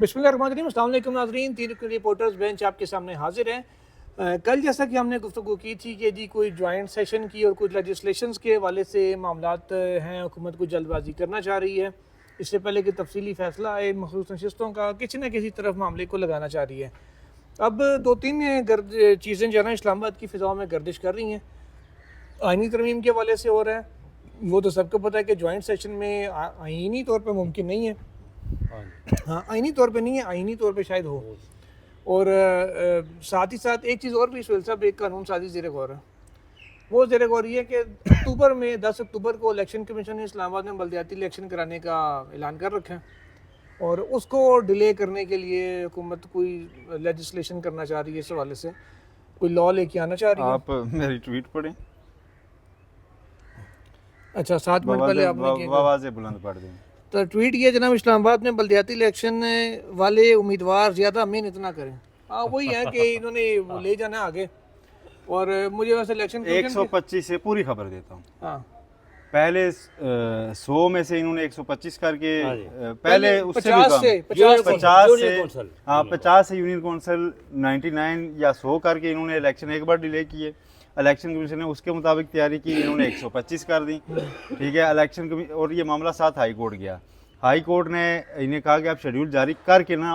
बिस्मिल्लाहिर्रहमानिर्रहीम। अस्सलाम वालेकुम नाज़रीन, तीन रिपोर्टर्स बेंच आपके सामने हाजिर हैं। कल जैसा कि हमने गुफ्तगू की थी कि जी कोई जॉइंट सेशन की और कुछ लेजिस्लेशंस के हवाले से मामलात हैं, हुकूमत को जल्दबाजी करना चाह रही है। इससे पहले कि तफसीली फ़ैसला आए मखसूस नशिस्तों का किसी न किसी तरफ मामले को लगाना चाह रही है। अब दो तीन चीज़ें जो है ना इस्लामाबाद की फ़िज़ाओं में गर्दिश कर रही हैं। आइनी तरमीम के हवाले से हो रहा है, वो तो सबको पता है कि जॉइंट सेशन में आइनी तौर पर मुमकिन नहीं है। हाँ, आइनी तौर पे नहीं है, आइनी तौर पे शायद हो। और साथ ही साथ एक चीज़ और भी सुहेल साहब, एक कानून साजी ज़ेर गौर है। वो ज़ेर गौर ये है कि अक्टूबर में 10 अक्टूबर को इलेक्शन कमीशन ने इस्लामाबाद में बल्दियाती इलेक्शन कराने का ऐलान कर रखा है और उसको डिले करने के लिए हुकूमत कोई लेजिस्लेशन करना चाह रही है। इस हवाले से कोई लॉ लेके आना चाह रही है। आप मेरी ट्वीट पढ़ें। अच्छा, 7 मिनट पहले आपने आवाज़ें बुलंद पढ़ दें। तो ट्वीट किया, जनाब इस्लामाबाद में बल्दियाती इलेक्शन वाले उम्मीदवार ज़्यादा मेहनत ना करें। हाँ, वही है कि इन्होंने ले जाना है आगे। और मुझे वैसे इलेक्शन 125 से पूरी खबर देता हूँ। हाँ, पहले 100 में से इन्होंने 125 करके पहले उससे 50 से 50 से यूनियन कौंसिल 99 या 100 करके इन्होंने इलेक्शन एक बार डिले किए। इलेक्शन कमीशन ने उसके मुताबिक तैयारी की, इन्होंने 125 कर दी। ठीक है, इलेक्शन कमीशन और ये मामला साथ हाई कोर्ट गया। हाई कोर्ट ने इन्हें कहा कि आप शेड्यूल जारी करके ना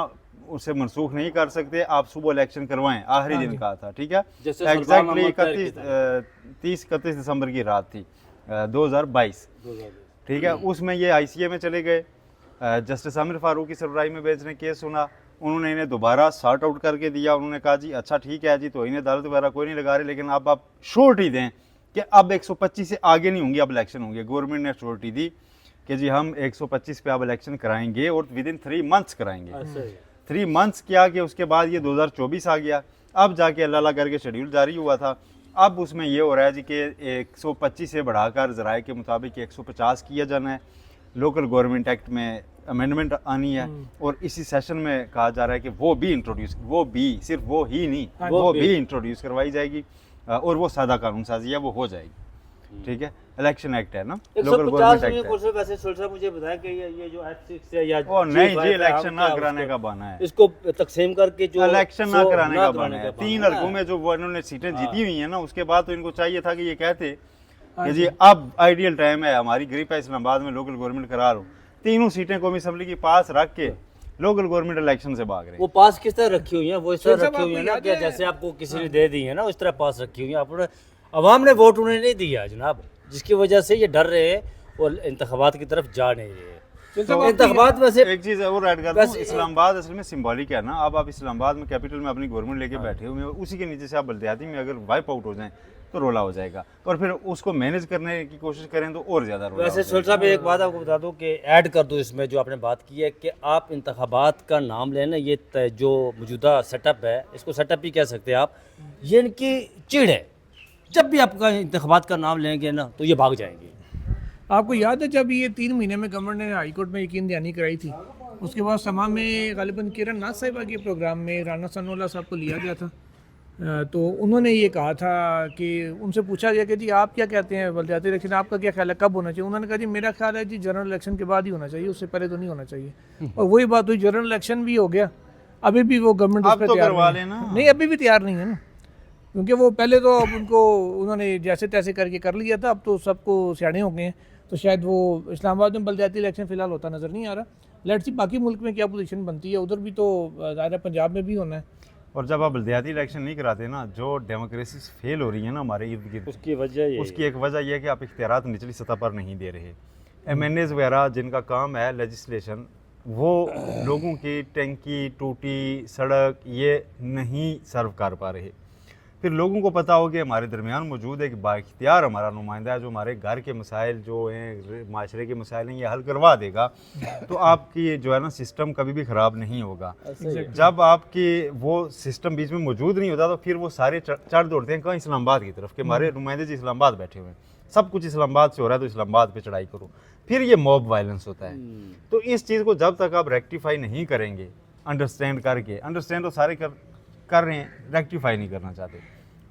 उसे मनसूख नहीं कर सकते, आप सुबह इलेक्शन करवाएं। आखिरी दिन कहा था। ठीक है, एग्जैक्टली 31 दिसंबर की रात थी 2022। ठीक है, उसमें ये ICA में चले गए। जस्टिस आमिर फारूक की सरबराही में बेंच ने केस सुना। उन्होंने इन्हें दोबारा सॉर्ट आउट करके दिया। उन्होंने कहा जी अच्छा ठीक है जी, तो इन्हें अदालत वगैरह कोई नहीं लगा रहे, लेकिन अब आप श्योरिटी दें कि अब 125 से आगे नहीं होंगे, अब इलेक्शन होंगे। गवर्नमेंट ने श्योरिटी दी कि जी हम 125 पे अब इलेक्शन कराएंगे और विदिन 3 मंथ्स कराएंगे। 3 मंथ्स किया कि उसके बाद ये 2024 आ गया। अब जाके अल्लाह करके शेड्यूल जारी हुआ था। अब उसमें ये हो रहा है जी कि 125 से बढ़ाकर ज़राए के मुताबिक 150 किया जाना है। लोकल गवर्नमेंट एक्ट में अमेंडमेंट आनी है और इसी सेशन में कहा जा रहा है कि सिर्फ वो ही नहीं, वो भी इंट्रोड्यूस करवाई जाएगी और वो सादा कानून साजी है, वो हो जाएगी। ठीक है, इलेक्शन एक्ट है ना, लोकल गवर्नमेंट एक्ट है। वैसे साहब मुझे बताया कि ये जो H6 है या नहीं जी, इलेक्शन ना कराने का बहाना है, इसको तकसीम करके जो इलेक्शन ना कराने का बहाना है। 3 हलकों में जो इन्होंने सीटें जीती हुई हैं ना, उसके बाद तो इनको चाहिए था कि ये कहते कि जी अब आइडियल टाइम है, हमारी ग्रिप है इस्लामाबाद में, लोकल गवर्नमेंट करा लो। 3 सीटें कौमी असम्बली की पास रख के लोकल गवर्नमेंट इलेक्शन से भाग रहे हैं। वो पास किस तरह रखी हुई है, वो इस तरह रखी हुई है ना कि जैसे आपको किसी ने दे दी है ना, उस तरह पास रखी हुई है। आपने अवाम ने वोट उन्हें नहीं दिया जनाब, जिसकी वजह से ये डर रहे हैं और इंतखाबात की तरफ जा नहीं रहे। तो इंतखाबात में से एक चीज़ और ऐड कर दूं, इस्लामाबाद असल में सिंबॉलिक है ना। अब आप इस्लामाबाद में कैपिटल में अपनी गवर्नमेंट लेके बैठे हुए हैं, उसी के नीचे से आप बल्दियाती में अगर वाइप आउट हो जाएं तो रोला हो जाएगा और फिर उसको मैनेज करने की कोशिश करें तो और ज़्यादा रोला। वैसे सुहेल साहब एक बात आपको बता दूं कि ऐड कर दूं इसमें जो आपने बात की है कि आप इंतखाबात का नाम लेना, ये जो मौजूदा सेटअप है इसको सेटअप ही कह सकते हैं आप, ये इनकी चिड़ है। जब भी आपका इंतखाबात का नाम लेंगे ना तो ये भाग जाएंगे। आपको याद है जब ये 3 महीने में गवर्नमेंट ने हाई कोर्ट में यकीन दहानी कराई थी, उसके बाद समा में गालिबन किरण नाथ साहिबा के प्रोग्राम में राना सनोल्ला साहब को लिया गया था। तो उन्होंने ये कहा था कि उनसे पूछा गया कि जी आप क्या कहते हैं बल्दियाती इलेक्शन, आपका क्या ख्याल है कब होना चाहिए? उन्होंने कहा जी मेरा ख्याल है जी जनरल इलेक्शन के बाद ही होना चाहिए, उससे पहले तो नहीं होना चाहिए। और वही बात हुई, जनरल इलेक्शन भी हो गया, अभी भी वो गवर्नमेंट उस पर तैयार नहीं, अभी भी तैयार नहीं है ना, क्योंकि वो पहले तो अब उनको उन्होंने जैसे तैसे करके कर लिया था, अब तो सबको सियाने हो गए हैं। तो शायद वो इस्लामाबाद में बल्दियाती इलेक्शन फ़िलहाल होता नज़र नहीं आ रहा। लेट्स सी बाकी मुल्क में क्या पोजीशन बनती है, उधर भी तो ज़ाहिर है पंजाब में भी होना है। और जब आप बल्दियाती इलेक्शन नहीं कराते ना, जो डेमोक्रेसी फेल हो रही है ना हमारे इर्द गिर्द, उसकी एक वजह यह है कि आप इख्तियारात निचली सतह पर नहीं दे रहे। MNAs वगैरह जिनका काम है लेजिस्लेशन, वो लोगों की टंकी टूटी सड़क ये नहीं सर्व कर पा रहे। फिर लोगों को पता हो कि हमारे दरमियान मौजूद एक बाइख्तियार हमारा नुमाइंदा है जो हमारे घर के मसाइल जो हैं, माशरे के मसाइल हैं, ये हल करवा देगा, तो आपकी जो है ना सिस्टम कभी भी ख़राब नहीं होगा। जब आपकी वो सिस्टम बीच में मौजूद नहीं होता तो फिर वो सारे चढ़ दौड़ते हैं कहाँ, इस्लामाबाद की तरफ, कि हमारे नुमाइंदे जी इस्लामाबाद बैठे हुए हैं, सब कुछ इस्लामाबाद से हो रहा है तो इस्लामाबाद पे चढ़ाई करो। फिर ये मॉब वायलेंस होता है। तो इस चीज़ को जब तक आप रेक्टिफाई नहीं करेंगे, अंडरस्टैंड तो सारे कर रहे हैं, रेक्टिफाई नहीं करना चाहते,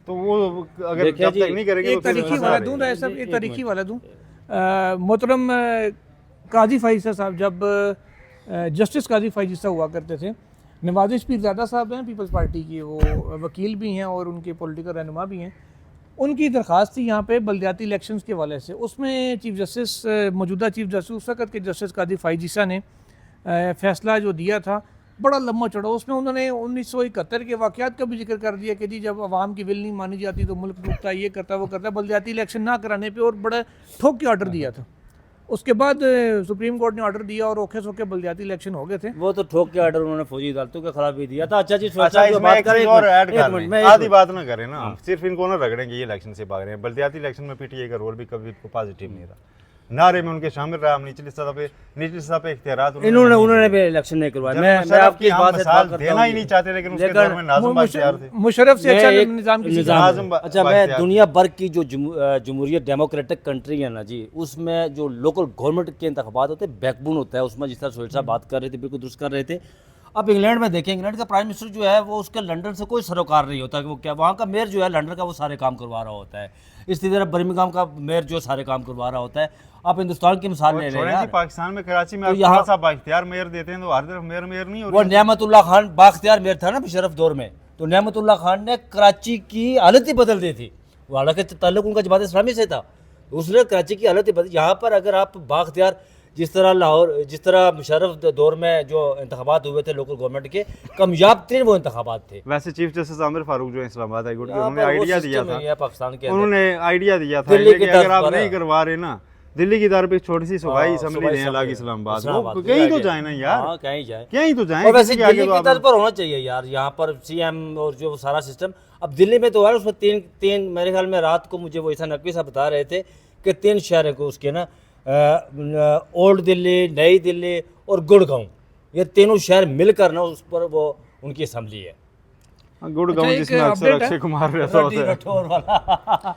तो वो अगर जब तक नहीं करेंगे एक तारीखी वाला दूँ सब, एक तारीखी वाला दूँ। मोहतरम काजी फैसल साहब जब जस्टिस काजी फायजीसा हुआ करते थे। नवाज़िश पीरज़ादा साहब हैं पीपल्स पार्टी के, वो वकील भी हैं और उनके पॉलिटिकल रहनुमा भी हैं। उनकी दरख्वास्त थी यहाँ पे बल्दियाती इलेक्शंस के हवाले से। उसमें चीफ जस्टिस मौजूदा चीफ जस्टिस उस वक़्त के जस्टिस काजी फायजीसा ने फ़ैसला जो दिया था बड़ा लम्बा चौड़ा, उसमें उन्होंने 1971 के वाक़यात का भी जिक्र कर दिया कि जी जब आवाम की विल नहीं मानी जाती तो मुल्क टूटता, ये करता वो करता, बल्दियाती इलेक्शन ना कराने पे, और बड़ा ठोक के ऑर्डर दिया था। उसके बाद सुप्रीम कोर्ट ने ऑर्डर दिया और ओखे सोखे बल्दियाती इलेक्शन हो गए थे। वो तो ठोक के ऑर्डर उन्होंने फौजी अदालतों के खिलाफ भी दिया था। अच्छा जी, अच्छा, इसमें एक चीज और ऐड कर लें, मैं आधी बात ना करें ना, सिर्फ इनको ना रगड़ेंगे ये इलेक्शन से भाग रहे हैं। बल्दियाती इलेक्शन में पीटीआई का रोल भी कभी पॉजिटिव नहीं रहा, नारे में उनके शामिल रहा। निचली सतह पे इख्तियारात उन्होंने भी इलेक्शन नहीं करवाया। मैं आपकी इस बात से इत्तेफाक करता देना ही नहीं चाहते, लेकिन उसके दौर में नाज़िम बाख्तियार थे। मुशर्रफ से अच्छा निज़ाम की अच्छा, मैं दुनिया भर की जो जमहूरियत डेमोक्रेटिक कंट्री है ना जी, उसमें जो लोकल गवर्नमेंट के इंतखाबात होते हैं बैकबोन होता है उसमें, जिस तरह सोहेल साहब बात कर रहे थे बिल्कुल दुरुस्त कर रहे थे। अब इंग्लैंड में देखें, इंग्लैंड का प्राइम मिनिस्टर जो है वो उसके लंदन से कोई सरोकार नहीं होता कि वो क्या, वहाँ का मेयर जो है लंदन का वो सारे काम करवा रहा होता है। इसी तरह बर्मिंघम का मेयर जो सारे काम करवा रहा होता है। आप हिंदुस्तान की मिसाल ले लें यार, पाकिस्तान में कराची में तो आप यहाँ सा बाख्तियार मेयर देते हैं तो हर तरफ मेयर नहीं हो वो रही। नेमतुल्लाह खान बाख्तियार मेयर था ना मुशर्रफ दौर में, तो नेमतुल्लाह खान ने कराची की हालत ही बदल दी थी। हालांकि ताल्लुक उनका जमात इस्लामी से था, उसने कराची की हालत ही बदल। यहाँ पर अगर आप बाख्तियार जिस तरह लाहौर, जिस तरह मुशर्रफ दौर में जो इंतखाबात हुए थे लोकल गवर्नमेंट के, कामयाब तरीन वो इंतखाबात थे। वैसे चीफ जस्टिस आमिर फारूक जो इस्लामाबाद हाई कोर्ट के, यहाँ उन्होंने पर वो आइडिया दिया सिस्टम नहीं था, है पाकिस्तान के अंदर। उन्होंने आइडिया दिया था दिल्ली कि की अगर तर्ज आप पर नहीं है। करवा रहे ना, दिल्ली की तरफ एक छोटी सी सूबाई असम्बली दें अलग इस्लामाबाद, वो कहीं तो जाए ना यार, हाँ, कहीं जाए, कहीं तो जाए। और वैसे किसी के आगे दिल्ली तो की आप- तर्ज पर होना चाहिए यार, यहाँ पर सीएम और जो सारा सिस्टम। अब दिल्ली में तो है उसमें तीन मेरे ख्याल में रात को मुझे वो ईसा नकवी साहब बता रहे थे कि 3 शहर है को उसके ना, ओल्ड दिल्ली, नई दिल्ली और गुड़गांव, ये तीनों शहर मिलकर ना उस पर वो उनकी असम्बली है। गुड़गांव अच्छा, एक जिसमें अक्सर अपडेट है। अक्षय कुमार रहता रड्डी होता है। रठौर वाला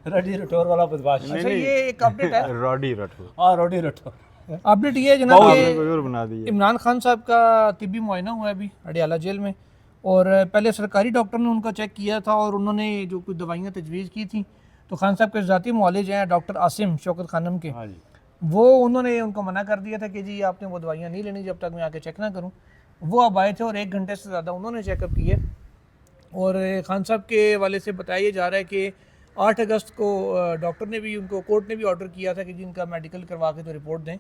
रड्डी रठौर वाला बदमाश। अच्छा, ये एक अपडेट है। रॉडी रठौर, हाँ, रड्डी रठौर। अपडेट ये है जनाब आपने कोई कि और बना दी है। इमरान खान साहब का तिब्बी मुआयना हुआ है अभी अडियाला जेल में, और पहले सरकारी डॉक्टर ने उनका चेक किया था और उन्होंने जो कुछ दवाइयाँ तजवीज़ की थी, तो खान साहब के ज़ाती मुआलिज हैं डॉक्टर आसिम शौकत खानम के, हाँ जी, वो उन्होंने उनको मना कर दिया था कि जी आपने वो दवाइयाँ नहीं लेनी जब तक मैं आके चेक ना करूँ। वो अब आए थे और 1 घंटे से ज़्यादा उन्होंने चेकअप किया, और खान साहब के वाले से बताया जा रहा है कि 8 अगस्त को डॉक्टर ने भी उनको, कोर्ट ने भी ऑर्डर किया था कि जिनका मेडिकल करवा के तो रिपोर्ट दें।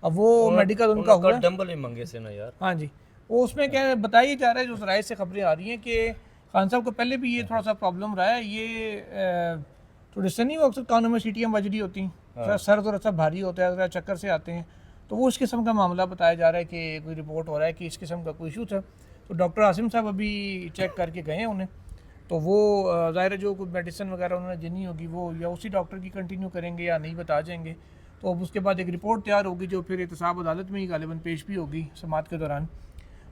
अब वो मेडिकल उनका हुआ है। डंबल ही मंगे से ना यार। हाँ जी, वो उसमें क्या बताया जा रहा है, जो ज़राए से खबरें आ रही हैं कि खान साहब को पहले भी ये थोड़ा सा प्रॉब्लम रहा है, ये थोड़ी सा नहीं, वो अक्सर कानों में सीटियाँ बज रही होती हैं, सर थोड़ा सा भारी होता है, चक्कर से आते हैं, तो वो इस किस्म का मामला बताया जा रहा है कि कोई रिपोर्ट हो रहा है कि इस किस्म का कोई इशू था। तो डॉक्टर आसिम साहब अभी चेक करके गए हैं उन्हें, तो वो ज़ाहिर है जो कुछ मेडिसिन वगैरह उन्होंने देनी होगी वो या उसी डॉक्टर की कंटिन्यू करेंगे या नहीं बता जाएंगे। तो अब उसके बाद एक रिपोर्ट तैयार होगी जो फिर एहतसाब अदालत में ही गालिबन पेश भी होगी समात के दौरान।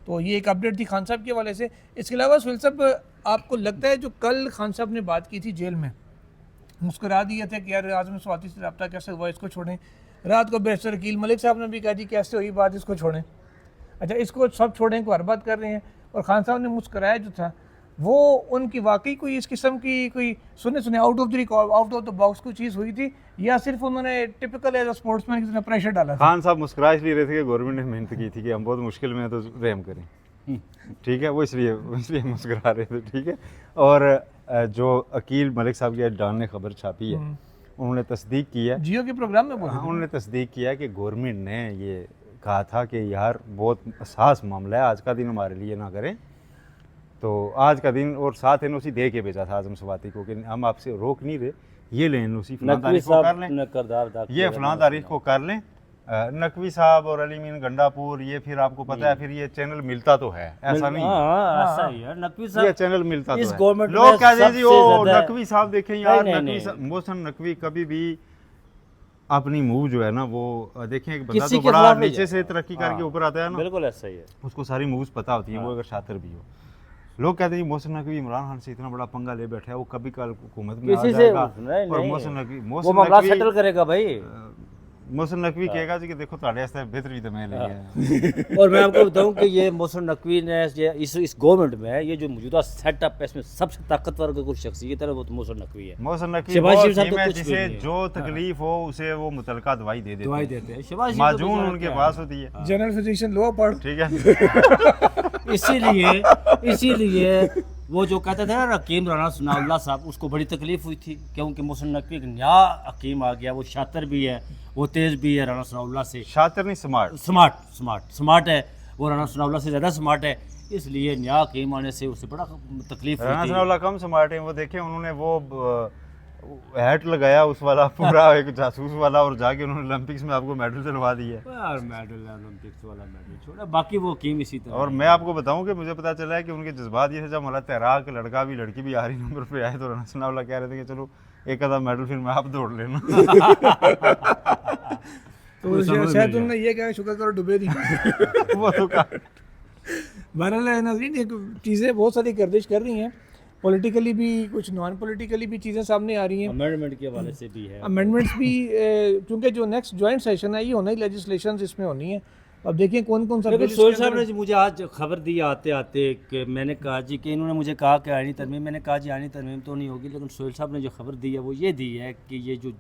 तो ये एक अपडेट थी खान साहब के हवाले से। इसके अलावा सुहेल साहब, आपको लगता है जो कल खान साहब ने बात की थी जेल में, मुस्कुरा दिए थे कि यार आज़म स्वाति से रब्ता कैसे हुआ, इसको छोड़ें। रात को बैरिस्टर वकील मलिक साहब ने भी कहा जी कैसे हुई बात, इसको छोड़ें। अच्छा, इसको सब छोड़ें को हर बात कर रहे हैं, और खान साहब ने मुस्कुराया जो था वो उनकी वाकई कोई इस किस्म की कोई सुने आउट ऑफ द बॉक्स कोई चीज़ हुई थी, या सिर्फ उन्होंने टिपिकल एज अ स्पोर्ट्समैन की तरह प्रेशर डाला था? खान साहब मुस्कुरा इसलिए रहे थे कि गवर्नमेंट ने मेहनत की थी कि हम बहुत मुश्किल में हैं तो रहम करें, ठीक है, वो इसलिए मुस्कुरा रहे थे, ठीक है। और जो अकील मलिक साहब की डॉन ने खबर छापी है, उन्होंने तस्दीक की है, जियो के प्रोग्राम में बोला, उन्होंने तस्दीक किया कि गवर्नमेंट ने ये कहा था कि यार बहुत हसास मामला है, आज का दिन हमारे लिए ना करें, तो आज का दिन, और साथ एनओसी दे के भेजा था आज़म स्वाति को कि हम आपसे रोक नहीं रहे, ये लें एनओसी, फलां तारीख को कर लें, ये फलां तारीख को कर लें। नकवी साहब और अली मीन गंडापुर, ये फिर आपको पता है फिर ये चैनल मिलता तो है, ऐसा नहीं है, ऐसा ही है। नकवी ये साहब चैनल मिलता इस तो है। गवर्नमेंट लोग में कहते हैं जी सबसे वो ज्यादा- नकवी साहब देखें यार, नहीं, नकवी नहीं, साहब, मोहसिन नकवी कभी भी अपनी मूव जो है ना वो देखें, एक बंदा किसी तो के बड़ा खिलाफ नहीं नीचे से तरक्की करके हाँ, ऊपर आता है ना, बिल्कुल ऐसा ही है। उसको सारी मूव्स पता होती हैं, वो अगर शातिर भी हो। लोग कहते हैं जी मोहसिन नकवी इमरान खान से इतना बड़ा पंगा ले बैठा है, वो कभी कल हुकूमत में आ किसी से जाएगा नहीं, और नहीं, मोहसिन नकवी वो मामला सेटल करेगा भाई। मोहसिन नकवी कहेगा जी कि देखो तुम्हारे वास्ते बेहतर भी तो मैं ले गया। और मैं आपको बताऊं कि ये मोहसिन नकवी ने ये इस गवर्नमेंट में ये जो मौजूदा सेटअप है इसमें सबसे ताकतवर अगर कोई शख्सियत है वो तो मोहसिन नकवी है। मोहसिन नकवी शहबाज वो शरीफ साहब तो टीम है कुछ भी जिसे नहीं है। जो तकलीफ हो उसे वो मुतलका दवाई दे दवाई देते देते हैं शहबाज शरीफ हैं, तो माजून बेचारा उनके क्या है? पास होती है। जनरल फिजिशियन लो पढ़। ठीक है। इसीलिए वो जो कहते थे ना हकीम राना सनाउल्लाह साहब, उसको बड़ी तकलीफ हुई थी क्योंकि मोहसिन नकवी एक नया हकीम आ गया, वो शातिर भी है, वो तेज़ भी है राना सनाउल्लाह से, शातिर नहीं स्मार्ट। स्मार्ट है, वो राना सनाउल्लाह से ज़्यादा स्मार्ट है, इसलिए नया हकीम आने से उसे बड़ा तकलीफ राना हुई थी। सनाउल्लाह कम स्मार्ट है। वो देखे उन्होंने वो हैट लगाया उस वाला पूरा एक जासूस वाला और जाके उन्होंने ओलंपिक्स में आपको मेडल दिलवा दिया। यार मेडल ओलंपिक्स वाला मेडल छोड़ा, बाकी वो हकीम इसी तरह और मैं आपको बताऊं कि मुझे पता चला है कि उनके जज्बात ये थे, जब हमारा तैराक लड़का भी लड़की भी आखिरी नंबर पे आए तो राना सनाउल्लाह कह रहे थे कि चलो एक आधा मेडल फिर मैं आप दौड़ लेना। तो शायद तुमने ये कहा शुक्र करो डूबे दी। वो तो बहरहाल नाज़रीन एक चीज़ें बहुत सारी गर्दिश कर रही हैं, पॉलिटिकली भी कुछ नॉन पॉलिटिकली भी चीज़ें सामने आ रही हैं। अमेंडमेंट के हवाले से भी है, अमेंडमेंट्स भी क्योंकि जो नेक्स्ट जॉइंट सेशन है ये होना ही लेजिस्लेशंस इसमें होनी है। अब देखिए कौन कौन सा लेकिन बिल सोहेल इसके साहब अंदर- ने मुझे आज खबर दी आते आते कि मैंने कहा जी कि इन्होंने मुझे कहा कि आईनी तरमीम, मैंने कहा जी आईनी तरमीम तो नहीं होगी, लेकिन सोहेल साहब ने जो खबर दी है वो ये दी है कि ये जो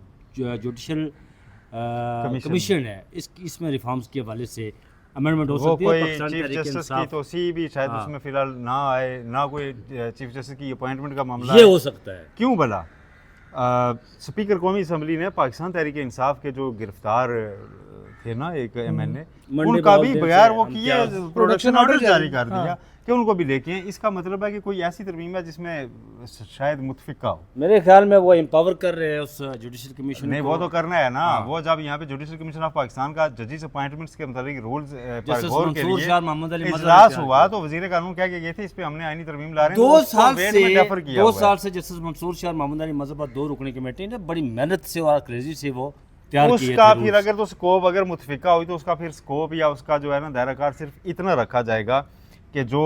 जुडिशल कमीशन है इसमें रिफॉर्म्स के हवाले से अमेंडमेंट हो वो सकती है। कोई पाकिस्तान चीफ तहरीक जस्टिस की इंसाफ तोसी भी शायद हाँ। उसमें फिलहाल ना आए, ना कोई चीफ जस्टिस की अपॉइंटमेंट का मामला ये है। हो सकता है। क्यों भला? स्पीकर कौमी असम्बली ने पाकिस्तान तहरीक इंसाफ के जो गिरफ्तार थे ना एक MNA, मंडी उनका भी बाउल बगैर से वो हम किए क्या- प्रोडक्शन ऑर्डर जारी कर हाँ। दिया कि उनको भी लेके आए। इसका मतलब है कि कोई ऐसी तरमीम है जिसमें शायद मुतफिका हो। मेरे ख्याल में वो एम्पावर कर रहे हैं उस जुडिशल कमीशन नहीं को। वो तो करना है ना। वो जब यहाँ पे जुडिशल कमीशन ऑफ पाकिस्तान का जजेस अपॉइंटमेंट्स के मुताबिक रूल्स पर जस्टिस गौर के मंसूर लिए शाह मोहम्मद अली मजहर इजलास ने हुआ तो वजीर कानून क्या गए थे इस पे हमने आईनी तरमीम ला रहे हैं। 2 तो उसको साल वेट से में डेफर किया 2 हुआ है। साल से जस्टिस मंसूर शाह मोहम्मद अली मजहर 2 रुकनी कमेटी ने बड़ी मेहनत से और क्रेजी से वो तैयार किए उसका थे फिर rules। अगर तो स्कोप अगर मुतफिका हुई तो उसका फिर स्कोप या उसका जो है ना दायराकार सिर्फ इतना रखा जाएगा कि जो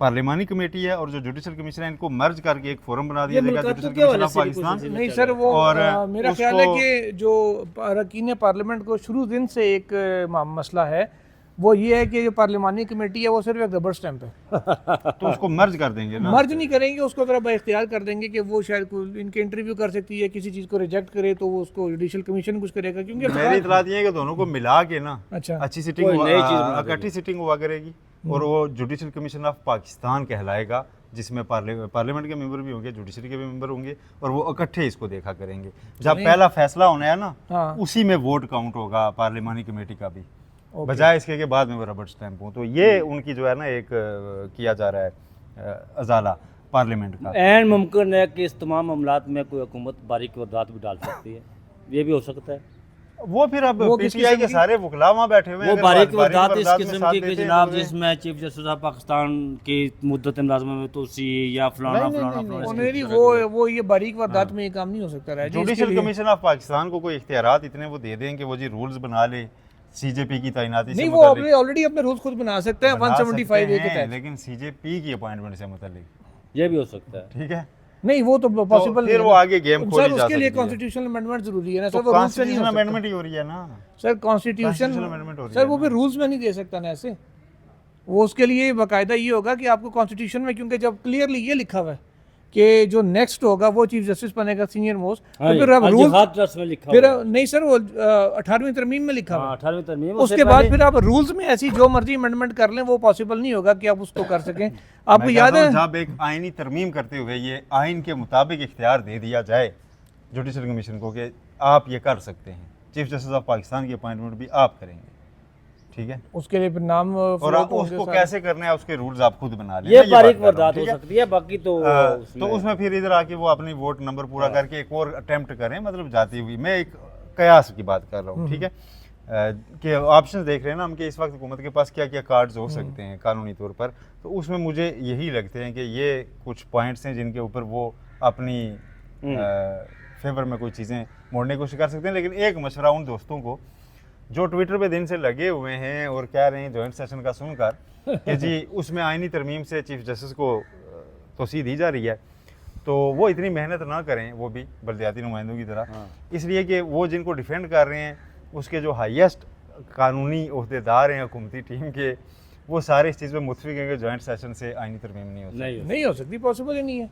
पार्लिमानी कमेटी है और जो जुडिशल कमीशन है इनको मर्ज करके एक फोरम बना दिया ये जाएगा मुलाकातों जुडिशल के हवाले कमीशन ऑफ से भी कुछ पाकिस्तान। सिलसिले नहीं चल सर रहे हैं। वो और मेरा ख्याल है उसको- कि जो अरकान पार्लियामेंट को शुरू दिन से एक मसला है वो ये है कि जो पार्लिमानी कमेटी है वो सिर्फ एक रबर स्टैंप है। तो उसको मर्ज कर देंगे ना। मर्ज नहीं करेंगे उसको जरा बाख्तियार कर देंगे कि वो शायद इनके इंटरव्यू कर सकती है, किसी चीज़ को रिजेक्ट करे तो वो उसको जुडिशल कमीशन कुछ करेगा क्योंकि मेरी इतला ये है कि दोनों को मिला के ना अच्छा अच्छी सिटिंग कोई नई चीज़ बना इकट्ठी सिटिंग हुआ करेगी और वो जुडिशल कमीशन ऑफ पाकिस्तान कहलाएगा जिसमें पार्लियामेंट के मेंबर भी होंगे, जुडिशरी के भी मेंबर होंगे और वो इकट्ठे इसको देखा करेंगे। जब पहला फैसला होना है ना हाँ। उसी में वोट काउंट होगा पार्लियामानी कमेटी का भी, बजाय इसके के बाद में वो रबर स्टैंप हो। तो ये उनकी जो है ना एक किया जा रहा है अजाला पार्लियामेंट का। ऐन मुमकिन है कि इस तमाम मामलात में कोई हुकूमत बारीक वारदात भी डाल सकती है, ये भी हो सकता है। वो फिर अब वो किस PTI के किस्म की? सारे वकला वहाँ बैठे हुए हैं। वो अगर बारीक वारदात इस वारदात में किस्म साथ की कि देते हैं जनाब तो जिसमें चीफ जस्टिस ऑफ पाकिस्तान की मुद्दत मुलाजमा में तोसी या फलाना फलाना फलाना नहीं, इस तरह वो ये बारीक वारदात में ये काम नहीं हो सकता है जी। जुडिशल कमीशन ऑफ पाकिस्तान को कोई इख्तियारात इतने वो दे दें कि वो जी रूल्स बना ले CJP की तैनाती से नहीं वो मुतालिक ऑलरेडी अपने रूल्स खुद बना सकते हैं बना 175 सकते ए के हैं, तहत। लेकिन CJP की अपॉइंटमेंट से मुतालिक ये भी हो सकता है। ठीक है। नहीं वो तो पॉसिबल फिर वो आगे गेम खोली सर जा उसके लिए सकती है। कॉन्स्टिट्यूशनल अमेंडमेंट जरूरी है ना तो सर, वो रूल्स में नहीं कॉन्स्टिट्यूशनल हो सकता। अमेंडमेंट ही हो रही है ना सर कॉन्स्टिट्यूशन Constitutional amendment हो रही सर है वो ना। भी रूल्स में नहीं दे सकता ना ऐसे। वो उसके लिए बाकायदा ये होगा कि आपको कॉन्स्टिट्यूशन में, क्योंकि जब क्लियरली ये लिखा हुआ है कि जो नेक्स्ट होगा वो चीफ जस्टिस बनेगा सीनियर मोस्ट, हाँ तो फिर अब जी, रूल जिहाद ट्रस्ट में लिखा फिर हुआ है। नहीं सर वो 18वीं तरमीम में लिखा हुआ है। 18वीं तरमीम उसके बाद फिर आप रूल्स में ऐसी जो मर्जी अमेंडमेंट कर लें वो पॉसिबल नहीं होगा कि आप उसको कर सकें। आपको मैं याद कहता है हूं, जब एक आईनी तरमीम करते हुए ये आइन के मुताबिक इख्तियार दे दिया जाए जुडिशल कमीशन को कि आप ये कर सकते हैं, चीफ जस्टिस ऑफ पाकिस्तान की अपॉइंटमेंट भी आप करेंगे, ठीक है। उसके लिए फिर नाम और float आप होंगे उसको सारे। कैसे करना है उसके रूल्स आप खुद बना लें। ये मैं बात बारीक कर रहा हूं, वारदात हो ठीक है? सकती है, बाकी तो तो उसमें फिर इधर आके वो अपनी वोट नंबर पूरा करके एक और अटेम्प्ट करें, मतलब जाती हुई। मैं एक कयास की बात कर रहा हूँ, ठीक है, कि ऑप्शंस देख रहे हैं ना हम कि इस वक्त हुकूमत के पास क्या क्या कार्ड्स हो सकते हैं कानूनी तौर पर। तो उसमें मुझे यही लगते हैं कि ये कुछ पॉइंट्स हैं जिनके ऊपर वो अपनी फेवर में कोई चीज़ें मोड़ने की कोशिश कर सकते हैं। लेकिन एक मशवरा उन दोस्तों को जो ट्विटर पे दिन से लगे हुए हैं और कह रहे हैं जॉइंट सेशन का सुनकर कि जी उसमें आईनी तरमीम से चीफ जस्टिस को तोसी दी जा रही है, तो वो इतनी मेहनत ना करें, वो भी बलदियाती नुमाइंदों की तरह, इसलिए कि वो जिनको डिफेंड कर रहे हैं उसके जो हाईएस्ट कानूनी अहदेदार हैं हुकूमती टीम के, वो सारे इस चीज़ में मुतफिक हैं कि जॉइंट सेशन से आईनी तरमीम नहीं हो सकती। नहीं हो सकती, पॉसिबल ही नहीं है।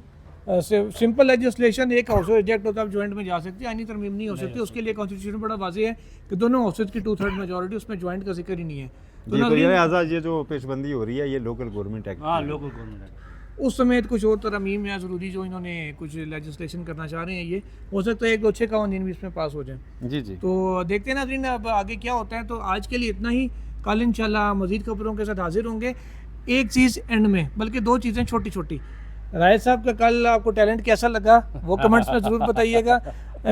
सिंपल लेजिस्लेशन एक हाउस रिजेक्ट होता है, ज्वाइंट में जा सकती है, आईनी तरमीम नहीं हो सकती। उसके लिए कॉन्स्टिट्यूशन बड़ा वाज़ेह है कि दोनों हाउसेज की 2/3 मेजॉरिटी, उसमें ज्वाइंट का जिक्र ही नहीं है। जी, तो ये लिहाजा ये जो पेशबंदी हो रही है ये लोकल गवर्नमेंट एक्ट हाँ, लोकल गवर्नमेंट उस समेत कुछ और तरमीम या ज़रूरी जो इन्होंने कुछ लेजिस्लेशन करना चाह रहे हैं, ये हो सकता है एक दो अच्छे कानून भी इसमें पास हो जाएं। जी जी। तो देखते हैं नाज़रीन अब आगे क्या होता है। तो आज के लिए इतना ही, कल इंशाल्लाह मज़ीद खबरों के साथ हाजिर होंगे। एक चीज़ एंड में, बल्कि दो चीज़ें छोटी छोटी। राय साहब का कल आपको टैलेंट कैसा लगा वो कमेंट्स में ज़रूर बताइएगा।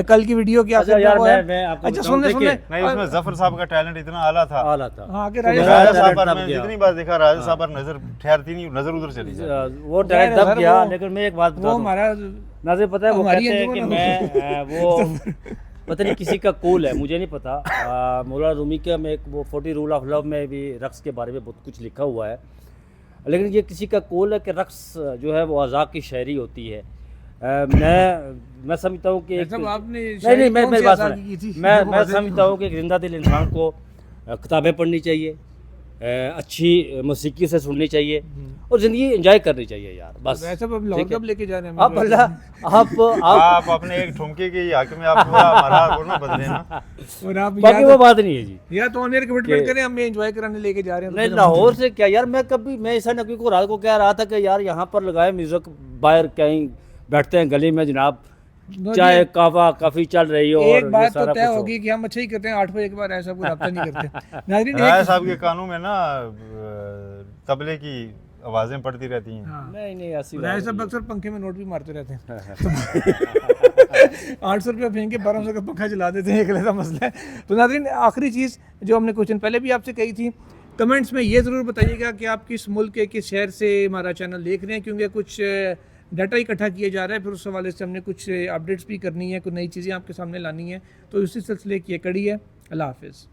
कल की वीडियो क्या अच्छा यार, मैं आपको अच्छा बताऊं, सुनने नहीं, उसमें जफर साहब का टैलेंट इतना आला था। आला था। हाँ कि तो राय मेरा राजा साहब साहब टैलेंट पर दब मैं गया। जितनी बार देखा राजा साहब पर नजर ठहरती नहीं, नजर उधर चली जाती। वो टैलेंट दब सर, गया, वो- लेकिन मैं एक बात वो बता दूं, हमारा नाज़िर पता है वो हमारी कहते हैं कि अंजुमन मैं वो पता नहीं किसी का कूल है, मुझे नहीं पता। मौलाना रूमी का में एक वो 40 रूल ऑफ लव में भी रक्स के बारे में बहुत कुछ लिखा हुआ है, लेकिन ये किसी का कूल है कि रक्स जो है वो अज़ा की शायरी होती है। मैं समझता हूँ कि मतलब आपने नहीं मैं मेरी बात शायरी की थी? सुने। मैं समझता हूँ कि एक जिंदा दिल इंसान को किताबें पढ़नी चाहिए, अच्छी मौसीकी से सुननी चाहिए और ज़िंदगी एंजॉय करनी चाहिए यार, बस। वैसे अब लाहौर कब लेके जा रहे हैं? आप अल्लाह आप आप अपने एक ठुमके की हक में आप पूरा हमारा वो ना बदले ना। और आप बाकी वो बात नहीं है जी। या तो ऑनर कमिटमेंट करें, हम एंजॉय कराने लेके जा रहे हैं। नहीं, लाहौर से क्या यार, मैं ईसा नकवी को रात को कह रहा था कि यार यहाँ पर लगाए म्यूजिक, बाहर कहीं बैठते हैं गली में जनाब, चाय काफ़ी चल रही है और एक ये बात तो सारा तय कुछ हो। होगी कि हम अच्छा ही करते हैं, 8 बजे के बाद ऐसा कोई रब्ता नहीं करते। नाज़रीन राय एक साहब के कानों में ना तबले की आवाजें पड़ती रहती हैं। हाँ, नहीं ऐसी राय बात साहब नहीं अक्सर पंखे में नोट भी मारते रहते हैं। 800 रुपये फेंक के 1200 का पंखा चला देते हैं, एक अलग मसला है। तो नाज़रीन आखिरी चीज़ जो हमने क्वेश्चन पहले भी आपसे कही थी, कमेंट्स में ये ज़रूर बताइएगा कि आप किस मुल्क के किस शहर से हमारा चैनल देख रहे हैं, क्योंकि कुछ डाटा इकट्ठा किया जा रहा है, फिर उस हवाले से हमने कुछ अपडेट्स भी करनी है, कुछ नई चीज़ें आपके सामने लानी है। तो इसी सिलसिले की ये कड़ी है। अल्लाह हाफिज़।